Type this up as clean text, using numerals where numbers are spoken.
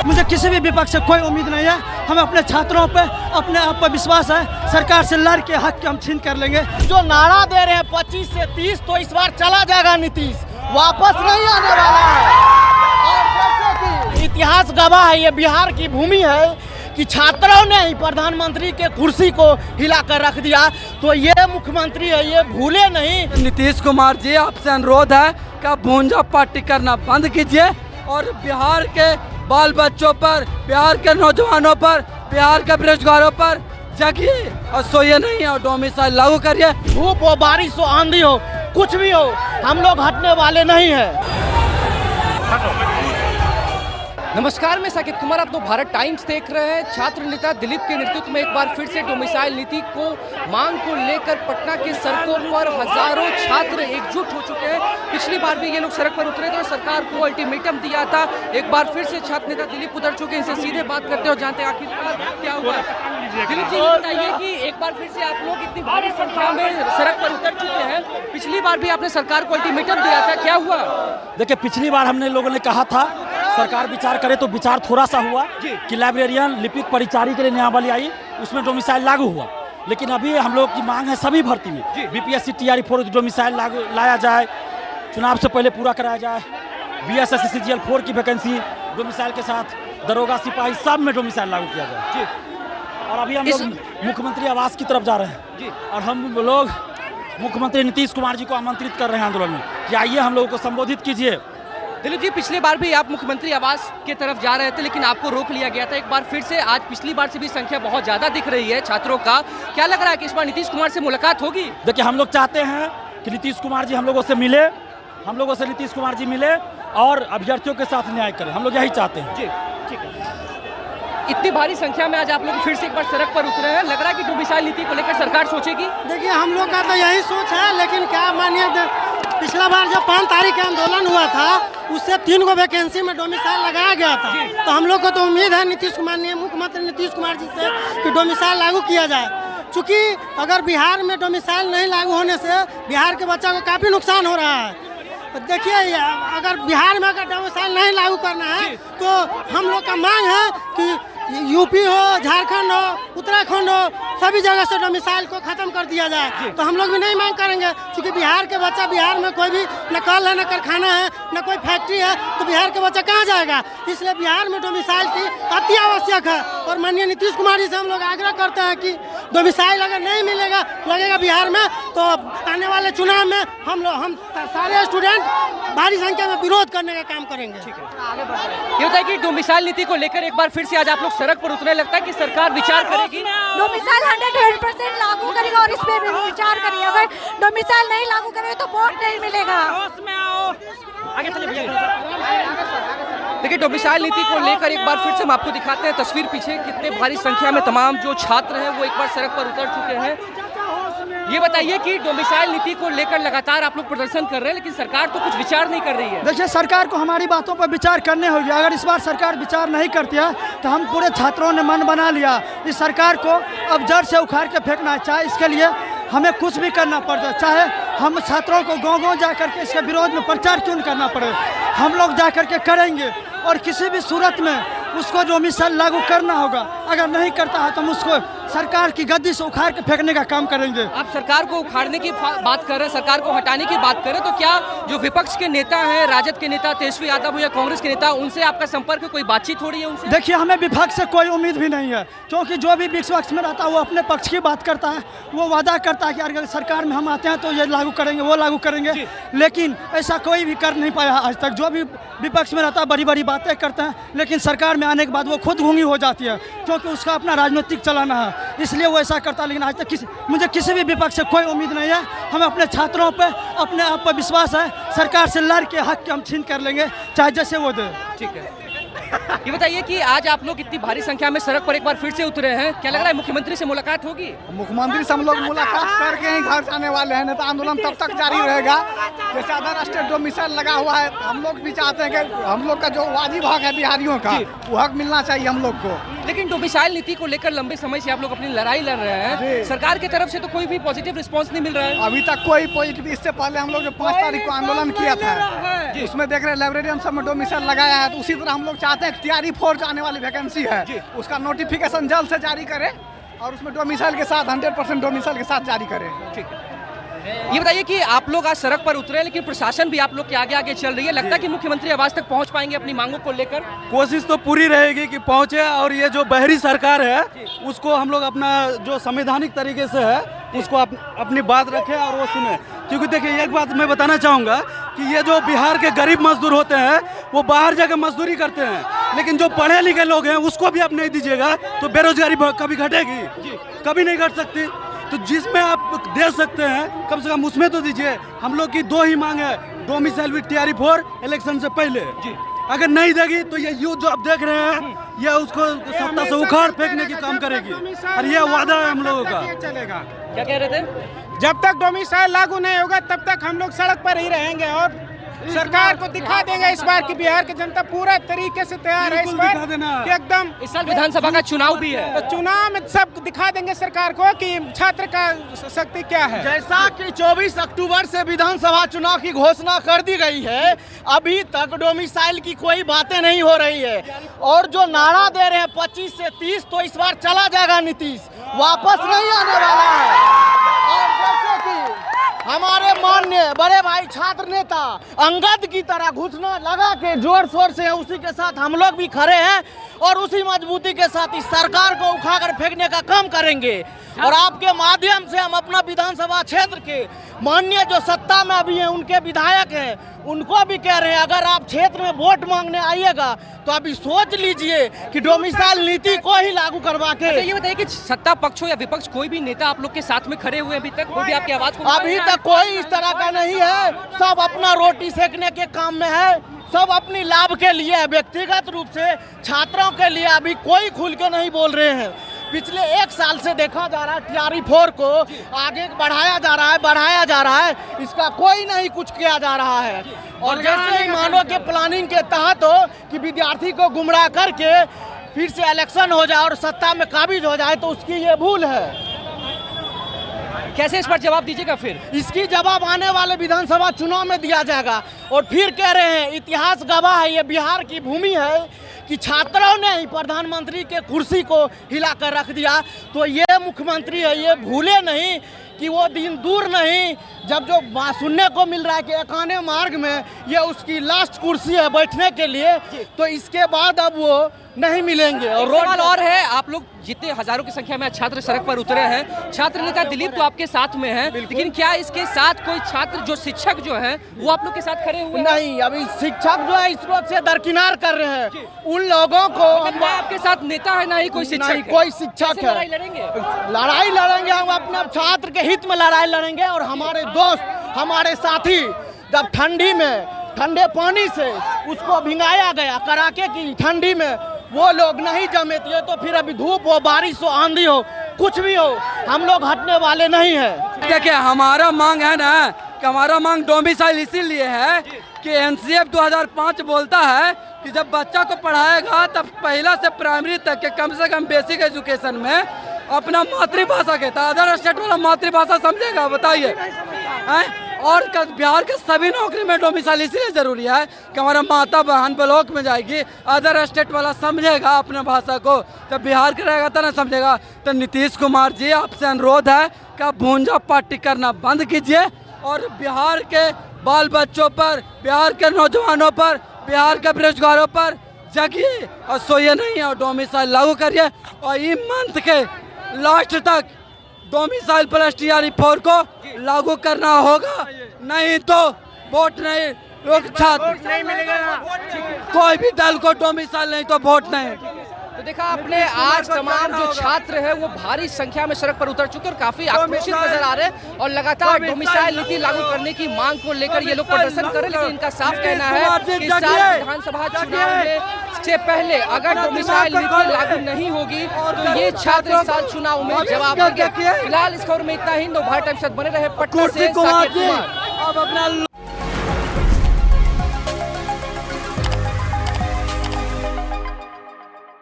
मुझे किसी भी विपक्ष से कोई उम्मीद नहीं है। हमें अपने छात्रों पे अपने आप पर विश्वास है। सरकार से लड़ के हक हम छीन कर लेंगे। जो नारा दे रहे हैं 25 से 30, तो इस बार चला जाएगा नीतीश, वापस नहीं आने वाला है। और जैसे कि इतिहास गवाह है, ये बिहार की भूमि है कि छात्रों ने ही प्रधानमंत्री के कुर्सी को हिलाकर रख दिया। तो ये मुख्यमंत्री है, ये भूले नहीं। नीतीश कुमार जी, आपसे अनुरोध है कि आप भूंजा पार्टी करना बंद कीजिए और बिहार के बाल बच्चों पर, बिहार के नौजवानों पर, बिहार के बेरोजगारों पर जगिए और सोइए नहीं और डोमिसाइल लागू करिए। धूप हो, बारिश हो, आंधी हो, कुछ भी हो, हम लोग हटने वाले नहीं हैं। नमस्कार, मैं साकेत कुमार, आप लोग भारत टाइम्स देख रहे हैं। छात्र नेता दिलीप के नेतृत्व में एक बार फिर से डोमिसाइल नीति को मांग को लेकर पटना के सड़कों पर हजारों छात्र एकजुट हो चुके हैं। पिछली बार भी ये लोग सड़क पर उतरे थे और सरकार को अल्टीमेटम दिया था। एक बार फिर से छात्र नेता दिलीप उतर चुके हैं। इनसे सीधे बात करते हैं और जानते हैं आखिरकार क्या हुआ। दिलीप जी, बताइए कि एक बार फिर से आप लोग इतनी भारी संख्या में सड़क पर उतर चुके हैं। पिछली बार भी आपने सरकार को अल्टीमेटम दिया था, क्या हुआ? देखिए, पिछली बार हमने लोगों ने कहा था सरकार विचार करे, तो विचार थोड़ा सा हुआ कि लाइब्रेरियन, लिपिक, परिचारी के लिए नियमावली आई, उसमें डोमिसाइल लागू हुआ। लेकिन अभी हम लोग की मांग है सभी भर्ती में बीपीएससी TRE 4 डोमिसाइल लागू लाया जाए, चुनाव से पहले पूरा कराया जाए। BSSC CGL 4 की वैकेंसी डोमिसाइल के साथ, दरोगा, सिपाही सब में डोमिसाइल लागू किया जाए। और अभी हम लोग मुख्यमंत्री आवास की तरफ जा रहे हैं और हम लोग मुख्यमंत्री नीतीश कुमार जी को आमंत्रित कर रहे हैं आंदोलन में कि आइए हम लोगों को संबोधित कीजिए। दिलीप जी, पिछली बार भी आप मुख्यमंत्री आवास की तरफ जा रहे थे, लेकिन आपको रोक लिया गया था। एक बार फिर से आज पिछली बार से भी संख्या बहुत ज़्यादा दिख रही है छात्रों का। क्या लग रहा है कि इस बार नीतीश कुमार से मुलाकात होगी? देखिए, हम लोग चाहते हैं कि नीतीश कुमार जी हम लोगों से मिले, हम लोगों से नीतीश कुमार जी मिले और अभ्यर्थियों के साथ न्याय करें। हम लोग यही चाहते हैं। जी, ठीक है। इतनी भारी संख्या में आज आप लोग फिर से एक बार सड़क पर उतरे हैं। लग रहा है कि डोमिसाइल नीति को लेकर सरकार सोचेगी? देखिए, हम लोग का तो यही सोच है, लेकिन क्या मानिए, पिछला बार जब 5 तारीख का आंदोलन हुआ था, उससे 3 गो वैकेंसी में डोमिसाइल लगाया गया था। तो हम लोग को तो उम्मीद है नीतीश कुमार ने, मुख्यमंत्री नीतीश कुमार जी से, कि डोमिसाइल लागू किया जाए। चूँकि अगर बिहार में डोमिसाइल नहीं लागू होने से बिहार के बच्चों को काफ़ी नुकसान हो रहा है। देखिए, अगर बिहार में अगर डोमिसाइल नहीं लागू करना है तो हम लोग का मांग है कि यूपी हो, झारखंड हो, उत्तराखंड हो, सभी जगह से डोमिसाइल को खत्म कर दिया जाए। तो हम लोग भी नहीं मांग करेंगे, क्योंकि बिहार के बच्चा, बिहार में कोई भी न कल है, न कारखाना है, न कोई फैक्ट्री है, तो बिहार के बच्चा कहाँ जाएगा? इसलिए बिहार में डोमिसाइल की अति आवश्यक है। और माननीय नीतीश कुमार जी से हम लोग आग्रह करते हैं कि डोमिसाइल अगर नहीं लगेगा बिहार में, तो आने वाले चुनाव में हम सारे स्टूडेंट भारी संख्या में विरोध करने का काम करेंगे। ये होता है कि डोमिसाइल नीति को लेकर एक बार फिर से आज आप लोग सड़क पर उतरने, लगता है कि सरकार विचार करेगी? डोमिसाइल 100% लागू करेगा और इस पे भी विचार करेगी। अगर डोमिसाइल नहीं लागू करेगा तो वोट नहीं मिलेगा। आगे चलिए भैया। देखिए, डोमिसाइल नीति को लेकर एक बार फिर से हम आपको दिखाते हैं तस्वीर पीछे। कितने भारी संख्या में तमाम जो छात्र हैं वो एक बार सड़क पर उतर चुके हैं। ये बताइए कि डोमिसाइल नीति को लेकर लगातार आप लोग प्रदर्शन कर रहे हैं, लेकिन सरकार तो कुछ विचार नहीं कर रही है। देखिए, सरकार को हमारी बातों पर विचार करने होगी। अगर इस बार सरकार विचार नहीं करती है तो हम पूरे छात्रों ने मन बना लिया, इस सरकार को अब जड़ से उखाड़ के फेंकना है। चाहे इसके लिए हमें कुछ भी करना पड़ जाए, चाहे हम छात्रों को गांव-गांव जा करके इसके विरोध में प्रचार क्यों करना पड़े, हम लोग जा करके करेंगे। और किसी भी सूरत में उसको डोमिसाइल लागू करना होगा। अगर नहीं करता है तो हम उसको सरकार की गद्दी से उखाड़ के फेंकने का काम करेंगे। आप सरकार को उखाड़ने की बात कर रहे हैं, सरकार को हटाने की बात कर रहे हैं, तो क्या जो विपक्ष के नेता हैं, राजद के नेता तेजस्वी यादव हो या कांग्रेस के नेता, उनसे आपका संपर्क, कोई बातचीत हो रही है उनसे? देखिए, हमें विपक्ष से कोई उम्मीद भी नहीं है, क्योंकि जो भी विपक्ष में रहता है वो अपने पक्ष की बात करता है। वो वादा करता है कि अगर सरकार में हम आते हैं तो ये लागू करेंगे, वो लागू करेंगे, लेकिन ऐसा कोई भी कर नहीं पाया आज तक। जो भी विपक्ष में रहता है बड़ी बड़ी बातें करते हैं, लेकिन सरकार में आने के बाद वो खुद गूंगी हो जाती है, क्योंकि उसका अपना राजनीतिक चलाना है, इसलिए वो ऐसा करता है। लेकिन आज तक मुझे किसी भी विपक्ष से कोई उम्मीद नहीं है। हमें अपने छात्रों पे अपने आप पर विश्वास है। सरकार से लड़ के हक हम छीन कर लेंगे, चाहे जैसे वो दे। ठीक है। ये बताइए कि आज आप लोग इतनी भारी संख्या में सड़क पर एक बार फिर से उतरे हैं, क्या लग रहा है मुख्यमंत्री से मुलाकात होगी? मुख्यमंत्री से हम लोग मुलाकात करके ही घर जाने वाले हैं, नहीं तो आंदोलन तब तक जारी रहेगा। जैसे अंतर्राष्ट्रीय डोमिसाइल लगा हुआ है, हम लोग भी चाहते हैं कि हम लोग का जो वाजिब हक है बिहारियों का, वो हक मिलना चाहिए हम लोग को। लेकिन डोमिसाइल नीति को लेकर लंबे समय से आप लोग अपनी लड़ाई लड़ रहे हैं, सरकार की तरफ से तो कोई भी पॉजिटिव रिस्पांस नहीं मिल रहा है। अभी तक कोई पॉजिटिव, इससे पहले हम लोग जो 5 तारीख को आंदोलन किया था उसमें देख रहे हैं लाइब्रेरियन सब में डोमिसाइल लगाया है, तो उसी तरह हम लोग चाहते हैं टीआरई 4 जो आने वाली वैकेंसी है उसका नोटिफिकेशन जल्द से जारी करें और उसमें डोमिसाइल के साथ 100% डोमिसाइल के साथ जारी करें। ठीक है, ये बताइए कि आप लोग आज सड़क पर उतरे, लेकिन प्रशासन भी आप लोग के आगे आगे चल रही है, लगता है कि मुख्यमंत्री आवास तक पहुंच पाएंगे अपनी मांगों को लेकर? कोशिश तो पूरी रहेगी कि पहुंचे, और ये जो बहरी सरकार है उसको हम लोग अपना जो संवैधानिक तरीके से है उसको अपनी बात रखें और वो सुने। क्योंकि देखिए एक बात मैं बताना चाहूँगा कि ये जो बिहार के गरीब मजदूर होते हैं वो बाहर जाकर मजदूरी करते हैं, लेकिन जो पढ़े लिखे लोग हैं उसको भी आप नहीं दीजिएगा तो बेरोजगारी कभी घटेगी? कभी नहीं घट सकती। तो जिसमें आप दे सकते हैं कम से कम उसमें तो दीजिए। हम लोग की 2 ही मांग है, डोमिसाइल विद टीआरई 4 इलेक्शन से पहले। अगर नहीं देगी तो ये यूथ जो आप देख रहे हैं ये उसको सत्ता से उखाड़ फेंकने की काम करेगी, और ये वादा है हम लोगों का। चलेगा। क्या कह रहे थे? जब तक डोमिसाइल लागू नहीं होगा तब तक हम लोग सड़क पर ही रहेंगे और सरकार को दिखा देंगे इस बार की बिहार की जनता पूरा तरीके से तैयार है इस बार कि एकदम। इस साल विधानसभा का चुनाव भी है, तो चुनाव में सब दिखा देंगे सरकार को कि छात्र का शक्ति क्या है। जैसा कि 24 अक्टूबर से विधानसभा चुनाव की घोषणा कर दी गई है, अभी तक डोमिसाइल की कोई बातें नहीं हो रही है, और जो नारा दे रहे हैं 25 से 30, तो इस बार चला जाएगा नीतीश, वापस नहीं आने वाला है। और जैसे कि हमारे माननीय बड़े भाई छात्र नेता अंगद की तरह घुटना लगा के जोर शोर से उसी के साथ हम लोग भी खड़े हैं और उसी मजबूती के साथ इस सरकार को उखाड़ फेंकने का काम करेंगे। और आपके माध्यम से हम अपना विधानसभा क्षेत्र के माननीय जो सत्ता में अभी हैं उनके विधायक हैं उनको भी कह रहे हैं, अगर आप क्षेत्र में वोट मांगने आइएगा तो अभी सोच लीजिए कि डोमिसाइल नीति को ही लागू करवा के। अच्छा, ये बताइए कि सत्ता पक्ष हो या विपक्ष, कोई भी नेता आप लोग के साथ में खड़े हुए अभी तक? कोई भी आपकी आवाज को? अभी तक कोई इस तरह का नहीं है, सब अपना रोटी सेकने के काम में है, सब अपनी लाभ के लिए है, व्यक्तिगत रूप से छात्रों के लिए अभी कोई खुल के नहीं बोल रहे हैं। पिछले 1 साल से देखा जा रहा है टीआरई 4 को आगे बढ़ाया जा रहा है, इसका कोई नहीं कुछ किया जा रहा है। और जैसे ही मानो के प्लानिंग के तहत हो कि विद्यार्थी को गुमराह करके फिर से इलेक्शन हो जाए और सत्ता में काबिज हो जाए, तो उसकी ये भूल है। कैसे इस पर जवाब दीजिएगा? फिर इसकी जवाब आने वाले विधानसभा चुनाव में दिया जाएगा। और फिर कह रहे हैं, इतिहास गवाह है, ये बिहार की भूमि है कि छात्रों ने ही प्रधानमंत्री के कुर्सी को हिला कर रख दिया। तो ये मुख्यमंत्री है, ये भूले नहीं कि वो दिन दूर नहीं जब जो सुनने को मिल रहा है कि एकाने मार्ग में ये उसकी लास्ट कुर्सी है बैठने के लिए, तो इसके बाद अब वो नहीं मिलेंगे। और सवाल और है, आप लोग जितने हजारों की संख्या में छात्र सड़क पर उतरे हैं, छात्र नेता दिलीप तो आपके साथ में है, लेकिन क्या इसके साथ कोई छात्र जो शिक्षक जो है वो आप लोग के साथ खड़े हुए? नहीं, अभी शिक्षक जो है इस वक्त से दरकिनार कर रहे हैं उन लोगों को। ना आपके साथ नेता है, ना ही कोई शिक्षक है। कोई शिक्षक है। लड़ाई लड़ेंगे हम अपने छात्र के हित में लड़ाई लड़ेंगे। और हमारे दोस्त, हमारे साथी जब ठंडी में ठंडे पानी से उसको भिंगाया गया, कड़ाके की ठंडी में, वो लोग नहीं जमे थे, तो फिर अभी धूप हो, बारिश हो, आंधी हो, कुछ भी हो, हम लोग हटने वाले नहीं हैं। देखिए हमारा मांग है ना कि हमारा मांग डोमिसाइल इसीलिए है कि एनसीएफ 2005 बोलता है कि जब बच्चा को पढ़ाएगा तब पहला से प्राइमरी तक के कम से कम बेसिक एजुकेशन में अपना मातृभाषा के अदर स्टेट वाला मातृभाषा समझेगा, बताइए। और बिहार के सभी नौकरी में डोमिसाइल इसलिए जरूरी है कि हमारा माता बहन ब्लॉक में जाएगी, अदर स्टेट वाला समझेगा अपने भाषा को, जब बिहार के रहेगा तो ना समझेगा। तो नीतीश कुमार जी आपसे अनुरोध है कि आप भूंजा पार्टी करना बंद कीजिए और बिहार के बाल बच्चों पर, बिहार के नौजवानों पर, बिहार के बेरोजगारों पर जगिए और सोइए नहीं, और डोमिसाइल लागू करिए। और इस मंथ के लास्ट तक डोमिसाइल प्लस टीआरई 4 को लागू करना होगा, नहीं तो वोट नहीं। लोग छात्र नहीं मिलेगा, कोई भी दल को डोमिसाइल नहीं तो वोट नहीं। तो देखा आपने, आज तमाम जो छात्र है वो भारी संख्या में सड़क पर उतर चुके और काफी आक्रोशित नजर आ रहे हैं और लगातार डोमिसाइल नीति लागू करने की मांग को लेकर ये लोग प्रदर्शन कर रहे हैं। लेकिन इनका साफ कहना है कि इस साल विधानसभा चुनाव में से पहले अगर डोमिसाइल नीति लागू नहीं होगी तो ये छात्र इस साल चुनाव में जवाब देंगे। फिलहाल इस खबर में इतना ही। नवभारत टाइम्स बने रहे पटना से साकेत कुमार।